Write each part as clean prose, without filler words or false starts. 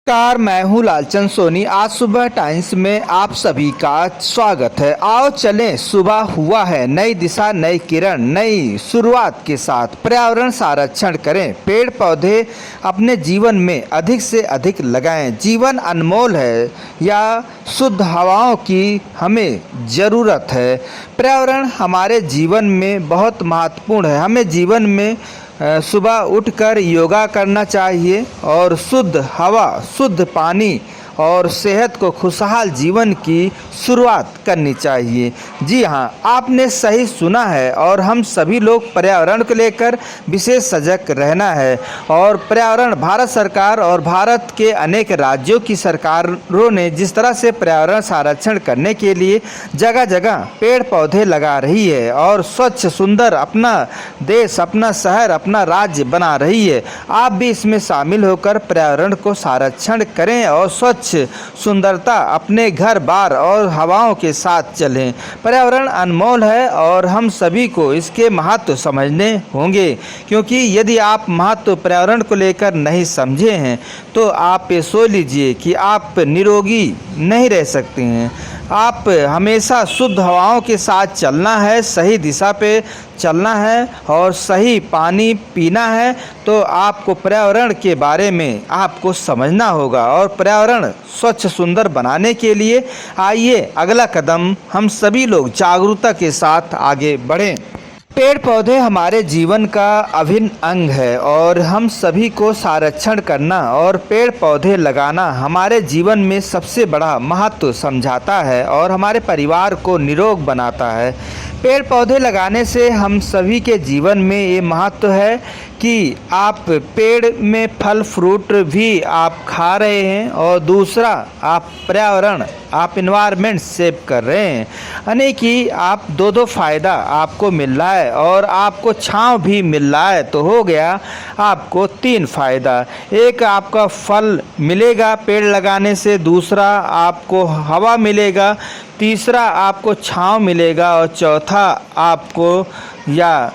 नमस्कार, मैं हूँ लालचंद सोनी। आज सुबह टाइम्स में आप सभी का स्वागत है। आओ चलें, सुबह हुआ है नई दिशा, नई किरण, नई शुरुआत के साथ। पर्यावरण संरक्षण करें, पेड़ पौधे अपने जीवन में अधिक से अधिक लगाएं। जीवन अनमोल है, या शुद्ध हवाओं की हमें ज़रूरत है। पर्यावरण हमारे जीवन में बहुत महत्वपूर्ण है। हमें जीवन में सुबह उठकर योगा करना चाहिए और शुद्ध हवा, शुद्ध पानी और सेहत को खुशहाल जीवन की शुरुआत करनी चाहिए। जी हाँ, आपने सही सुना है और हम सभी लोग पर्यावरण को लेकर विशेष सजग रहना है। और पर्यावरण, भारत सरकार और भारत के अनेक राज्यों की सरकारों ने जिस तरह से पर्यावरण संरक्षण करने के लिए जगह जगह पेड़ पौधे लगा रही है और स्वच्छ सुंदर अपना देश, अपना शहर, अपना राज्य बना रही है, आप भी इसमें शामिल होकर पर्यावरण को संरक्षण करें और स्वच्छ सुंदरता अपने घर बार और हवाओं के साथ चलें। पर्यावरण अनमोल है और हम सभी को इसके महत्व समझने होंगे, क्योंकि यदि आप महत्व पर्यावरण को लेकर नहीं समझे हैं तो आप ये सोच लीजिए कि आप निरोगी नहीं रह सकते हैं। आप हमेशा शुद्ध हवाओं के साथ चलना है, सही दिशा पे चलना है और सही पानी पीना है। तो आपको पर्यावरण के बारे में आपको समझना होगा और पर्यावरण स्वच्छ सुंदर बनाने के लिए आइए अगला कदम हम सभी लोग जागरूकता के साथ आगे बढ़ें। पेड़ पौधे हमारे जीवन का अभिन्न अंग है और हम सभी को संरक्षण करना और पेड़ पौधे लगाना हमारे जीवन में सबसे बड़ा महत्व समझाता है और हमारे परिवार को निरोग बनाता है। पेड़ पौधे लगाने से हम सभी के जीवन में ये महत्व है कि आप पेड़ में फल फ्रूट भी आप खा रहे हैं और दूसरा आप पर्यावरण, आप इन्वायरमेंट सेव कर रहे हैं, यानी कि आप दो फ़ायदा आपको मिल रहा है और आपको छांव भी मिल रहा है। तो हो गया आपको 3 फ़ायदा। एक आपका फल मिलेगा पेड़ लगाने से, दूसरा आपको हवा मिलेगा, तीसरा आपको छांव मिलेगा और चौथा आपको या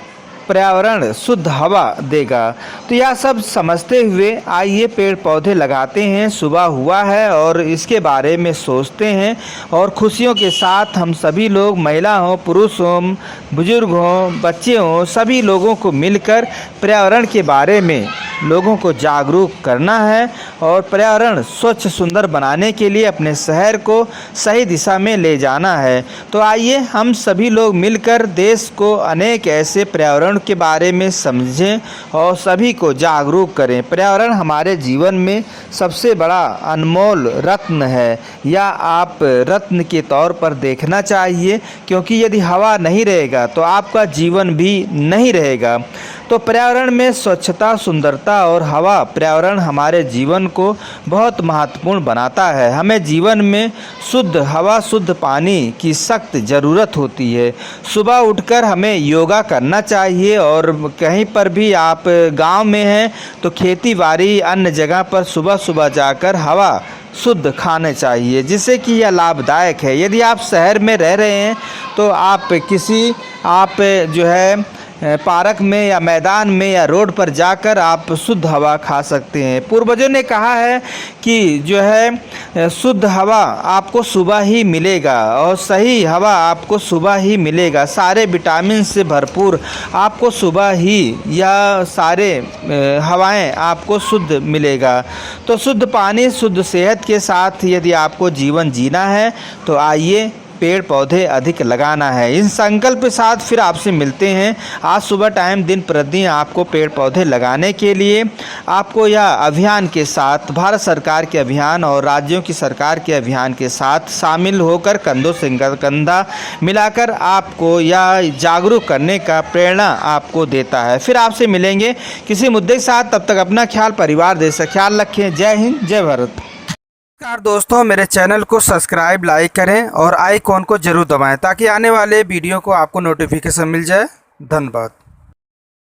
पर्यावरण शुद्ध हवा देगा। तो यह सब समझते हुए आइए पेड़ पौधे लगाते हैं। सुबह हुआ है और इसके बारे में सोचते हैं और खुशियों के साथ हम सभी लोग, महिला हों, पुरुष हों, बुजुर्ग हों, बच्चे हों, सभी लोगों को मिलकर पर्यावरण के बारे में लोगों को जागरूक करना है और पर्यावरण स्वच्छ सुंदर बनाने के लिए अपने शहर को सही दिशा में ले जाना है। तो आइए हम सभी लोग मिलकर देश को अनेक ऐसे पर्यावरण के बारे में समझें और सभी को जागरूक करें। पर्यावरण हमारे जीवन में सबसे बड़ा अनमोल रत्न है, या आप रत्न के तौर पर देखना चाहिए, क्योंकि यदि हवा नहीं रहेगा तो आपका जीवन भी नहीं रहेगा। तो पर्यावरण में स्वच्छता, सुंदरता और हवा, पर्यावरण हमारे जीवन को बहुत महत्वपूर्ण बनाता है। हमें जीवन में शुद्ध हवा, शुद्ध पानी की सख्त ज़रूरत होती है। सुबह उठकर हमें योगा करना चाहिए और कहीं पर भी आप गांव में हैं तो खेती बाड़ी अन्य जगह पर सुबह सुबह जाकर हवा शुद्ध खाने चाहिए, जिससे कि यह लाभदायक है। यदि आप शहर में रह रहे हैं तो आप जो है पार्क में या मैदान में या रोड पर जाकर आप शुद्ध हवा खा सकते हैं। पूर्वजों ने कहा है कि जो है शुद्ध हवा आपको सुबह ही मिलेगा और सही हवा आपको सुबह ही मिलेगा। सारे विटामिन से भरपूर आपको सुबह ही या सारे हवाएं आपको शुद्ध मिलेगा। तो शुद्ध पानी, शुद्ध सेहत के साथ यदि आपको जीवन जीना है तो आइए पेड़ पौधे अधिक लगाना है। इन संकल्प के साथ फिर आपसे मिलते हैं आज सुबह टाइम। दिन प्रतिदिन आपको पेड़ पौधे लगाने के लिए आपको यह अभियान के साथ, भारत सरकार के अभियान और राज्यों की सरकार के अभियान के साथ शामिल होकर कंधों से कंधा मिलाकर आपको यह जागरूक करने का प्रेरणा आपको देता है। फिर आपसे मिलेंगे किसी मुद्दे के साथ, तब तक अपना ख्याल, परिवार, देश का ख्याल रखें। जय हिंद, जय भारत। नमस्कार दोस्तों, मेरे चैनल को सब्सक्राइब, लाइक करें और आइकॉन को जरूर दबाएं ताकि आने वाले वीडियो को आपको नोटिफिकेशन मिल जाए। धन्यवाद।